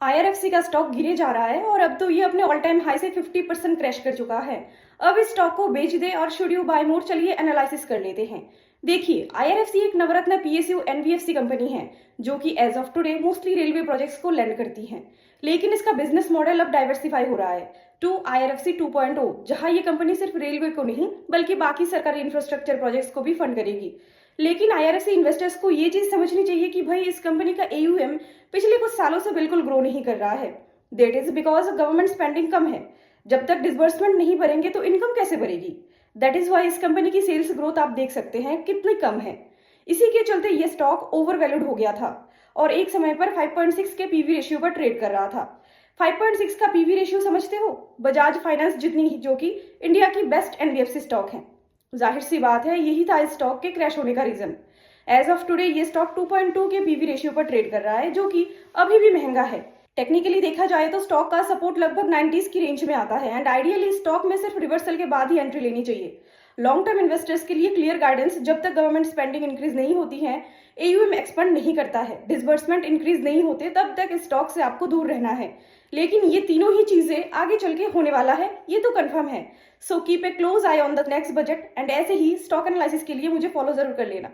IRFC का stock गिरे जा रहा है और अब तो ये अपने ऑल टाइम हाई से 50% क्रैश कर चुका है। अब इस स्टॉक को बेच दे और शुड यू बाय मोर, चलिए एनालिसिस कर लेते हैं। देखिए, आईआरएफसी एक नवरत्न पीएसयू एनबीएफसी कंपनी है जो कि as of today mostly railway projects को लैंड करती है। लेकिन इसका बिजनेस मॉडल अब डाइवर्सिफाई हो रहा है टू आईआरएफसी 2.0, जहां ये कंपनी सिर्फ रेलवे को नहीं बल्कि बाकी सरकारी इंफ्रास्ट्रक्चर प्रोजेक्ट्स को भी फंड करेगी। लेकिन आईआरएफसी इन्वेस्टर्स को ये चीज समझनी चाहिए कि भाई इस कंपनी का एयूएम पिछले कुछ सालों से बिल्कुल ग्रो नहीं कर रहा है। That is because government spending कम है। जब तक डिसबर्समेंट नहीं भरेंगे तो इनकम कैसे भरेगी। दैट इज वाई इस कंपनी की सेल्स ग्रोथ आप देख सकते हैं कितनी कम है। इसी के चलते ये स्टॉक ओवर वैल्यूड हो गया था और एक समय पर 5.6 के पीवी रेशियो पर ट्रेड कर रहा था। 5.6 का पीवी रेशियो समझते हो, बजाज फाइनेंस जितनी ही, जो कि इंडिया की बेस्ट एनबीएफसी स्टॉक है। जाहिर सी बात है यही था इस स्टॉक के क्रैश होने का रीजन। एज ऑफ टुडे ये स्टॉक 2.2 के पीवी रेशियो पर ट्रेड कर रहा है, जो कि अभी भी महंगा है। टेक्निकली देखा जाए तो स्टॉक का सपोर्ट लगभग 90s की रेंज में आता है एंड आइडियली स्टॉक में सिर्फ रिवर्सल के बाद ही एंट्री लेनी चाहिए। लॉन्ग टर्म इन्वेस्टर्स के लिए क्लियर गाइडेंस, जब तक गवर्नमेंट स्पेंडिंग इंक्रीज नहीं होती है, एयूएम एक्सपेंड नहीं करता है, डिसबर्समेंट इंक्रीज नहीं होते, तब तक इस स्टॉक से आपको दूर रहना है। लेकिन ये तीनों ही चीजें आगे चल के होने वाला है, ये तो कंफर्म है। So keep a close I on the next budget and ऐसे ही स्टॉक एनालिसिस के लिए मुझे फॉलो जरूर कर लेना।